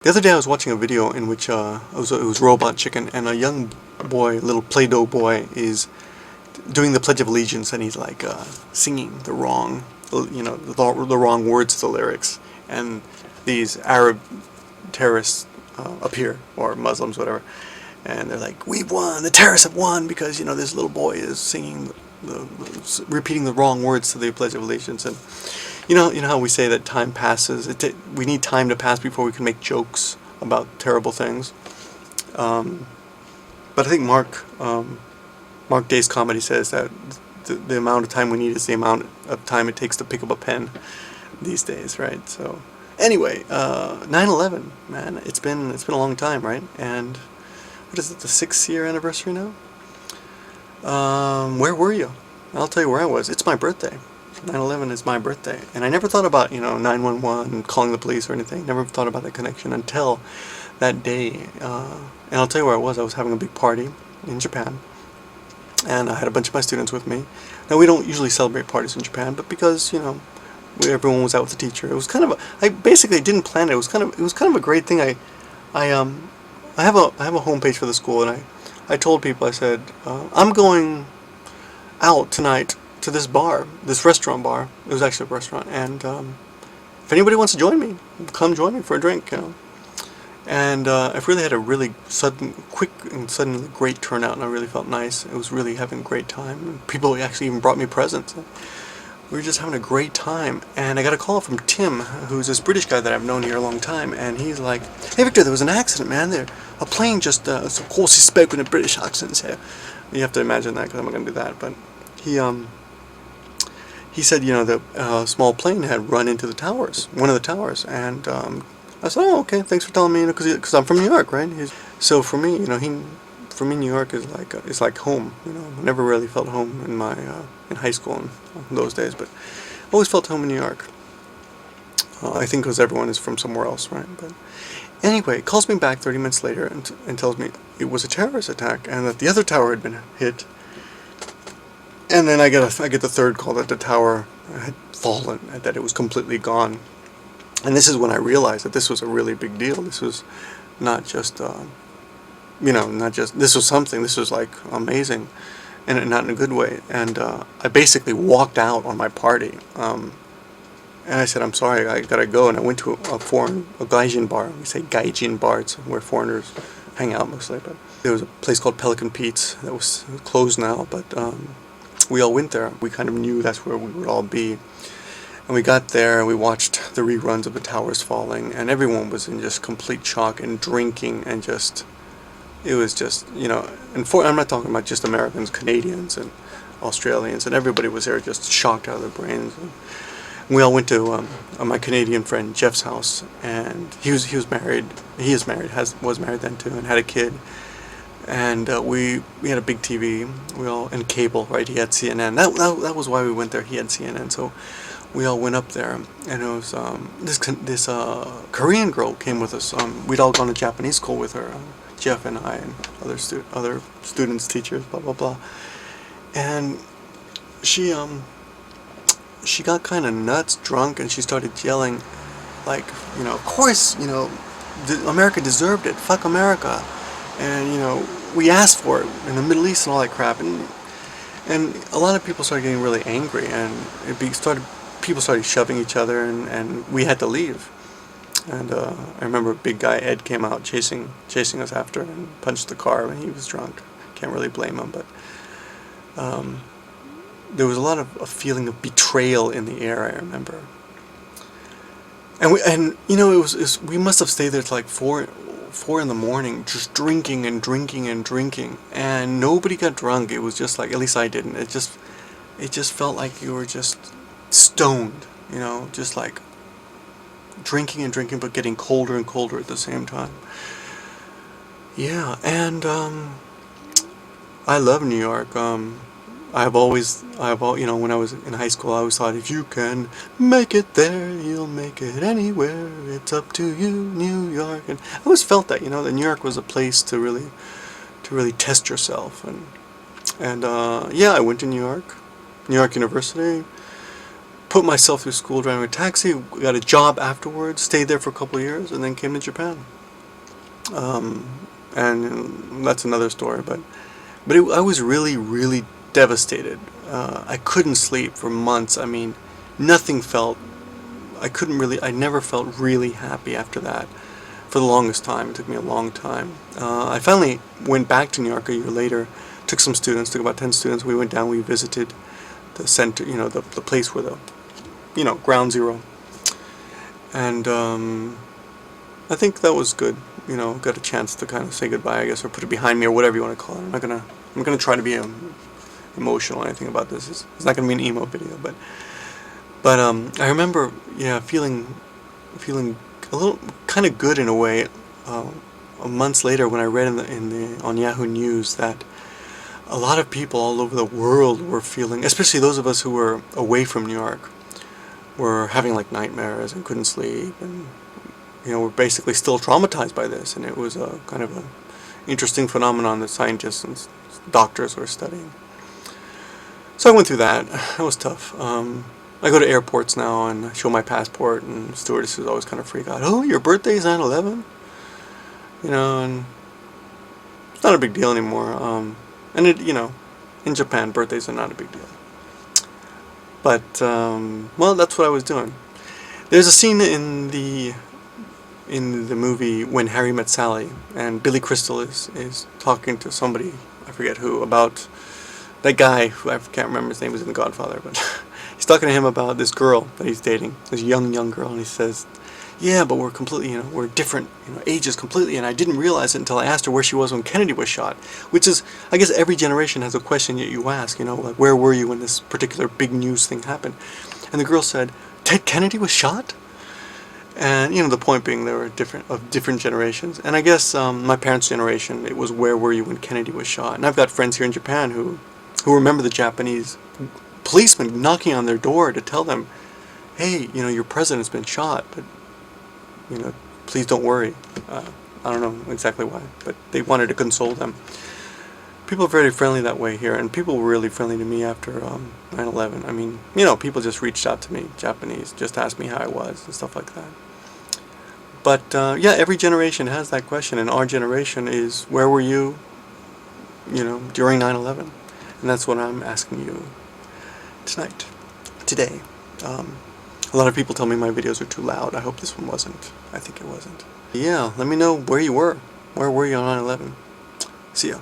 The other day I was watching a video in which it was Robot Chicken, and a young boy, little Play-Doh boy, is doing the Pledge of Allegiance, and he's like singing the wrong, the wrong words to the lyrics, and these Arab terrorists appear, or Muslims, whatever, and they're like, "We've won! The terrorists have won!" Because this little boy is singing, repeating the wrong words to the Pledge of Allegiance, and you know how we say that time passes. We need time to pass before we can make jokes about terrible things. But I think Mark Day's comedy says that the amount of time we need is the amount of time it takes to pick up a pen these days, right? So anyway, 9/11, man, it's been a long time, right? And what is it, the 6th-year anniversary now? Where were you? I'll tell you where I was. It's my birthday. 9/11 is my birthday, and I never thought about 911 and calling the police or anything. Never thought about that connection until that day. And I'll tell you where I was. I was having a big party in Japan, and I had a bunch of my students with me. Now, we don't usually celebrate parties in Japan, but because everyone was out with the teacher, it was kind of I basically didn't plan it. It was kind of a great thing. I have a homepage for the school, and I told people, I said, I'm going out tonight to this bar, this restaurant bar. It was actually a restaurant, and if anybody wants to join me, come join me for a drink, And I've really had a really quick and suddenly great turnout, and I really felt nice. It was really having a great time, and people actually even brought me presents. We were just having a great time, and I got a call from Tim, who's this British guy that I've known here a long time, and he's like, "Hey Victor, there was an accident, man. A plane just, so of course he spoke in a British accent, so you have to imagine that, because I'm not going to do that, but he said, the small plane had run into the towers, one of the towers, and I said, "Oh, okay, thanks for telling me, because I'm from New York, right?" So for me, for me, New York is like home. I never really felt home in my in high school in those days, but always felt home in New York. I think because everyone is from somewhere else, right? But anyway, calls me back 30 minutes later and tells me it was a terrorist attack and that the other tower had been hit. And then I get the third call that the tower had fallen and that it was completely gone. And this is when I realized that this was a really big deal. This was not just this was something. This was like amazing, and not in a good way. And I basically walked out on my party. And I said, "I'm sorry, I gotta go." And I went to a gaijin bar. We say gaijin bar. It's where foreigners hang out mostly. But there was a place called Pelican Pete's that was closed now. But we all went there. We kind of knew that's where we would all be. And we got there and we watched the reruns of the towers falling, and everyone was in just complete shock and drinking, and it was just, I'm not talking about just Americans, Canadians and Australians, and everybody was there just shocked out of their brains. And we all went to my Canadian friend Jeff's house, and he was married. He is married, was married then too, and had a kid. And we had a big TV, and cable, right? He had CNN. That was why we went there. He had CNN, so we all went up there, and it was this Korean girl came with us. We'd all gone to Japanese school with her, Jeff and I, and other students, teachers, blah blah blah. And she got kind of nuts, drunk, and she started yelling, like, of course, America deserved it. Fuck America. And we asked for it in the Middle East and all that crap, and a lot of people started getting really angry, and people started shoving each other, and we had to leave. And I remember a big guy, Ed, came out chasing us after and punched the car when he was drunk. Can't really blame him, but there was a lot of a feeling of betrayal in the air, I remember. And we must have stayed there till like 4 in the morning, just drinking and drinking and drinking, and nobody got drunk. It was just like, at least I didn't. It just felt like you were just stoned, just like drinking and drinking, but getting colder and colder at the same time. Yeah, and I love New York. When I was in high school, I always thought, if you can make it there, you'll make it anywhere. It's up to you, New York. And I always felt that, that New York was a place to really test yourself. And I went to New York University. put myself through school driving a taxi, got a job afterwards, stayed there for a couple of years, and then came to Japan. And that's another story, but I was really, really devastated. I couldn't sleep for months. I mean, nothing felt, I never felt really happy after that for the longest time. It took me a long time. I finally went back to New York a year later, took about 10 students. We went down, we visited the center, the place where the, ground zero. And I think that was good. Got a chance to kind of say goodbye, I guess, or put it behind me, or whatever you want to call it. I'm not gonna try to be emotional or anything about this. It's not gonna be an emo video, but I remember, feeling a little kind of good in a way. Months later, when I read on Yahoo News that a lot of people all over the world were feeling, especially those of us who were away from New York, were having like nightmares and couldn't sleep, and were basically still traumatized by this. And it was a kind of an interesting phenomenon that scientists and doctors were studying. So I went through that. That was tough. I go to airports now and I show my passport, and stewardesses always kind of freak out. Oh, your birthday's 9/11? And it's not a big deal anymore. And in Japan, birthdays are not a big deal. But, well, that's what I was doing. There's a scene in the movie When Harry Met Sally, and Billy Crystal is talking to somebody, I forget who, about that guy who I can't remember his name, was in The Godfather, but he's talking to him about this girl that he's dating, this young girl, and he says, yeah, but we're completely, we're different, ages completely, and I didn't realize it until I asked her where she was when Kennedy was shot, which is, I guess every generation has a question that you ask, like, where were you when this particular big news thing happened? And the girl said, Ted Kennedy was shot? And, the point being, they were different generations. And I guess my parents' generation, it was where were you when Kennedy was shot? And I've got friends here in Japan who remember the Japanese policeman knocking on their door to tell them, hey, your president's been shot, but, please don't worry. I don't know exactly why, but they wanted to console them. People are very friendly that way here, and people were really friendly to me after 9/11. I mean, people just reached out to me, Japanese, just asked me how I was and stuff like that. But, yeah, every generation has that question, and our generation is, where were you, during 9/11? And that's what I'm asking you today. A lot of people tell me my videos are too loud. I hope this one wasn't. I think it wasn't. Yeah, let me know where you were. Where were you on 9/11? See ya.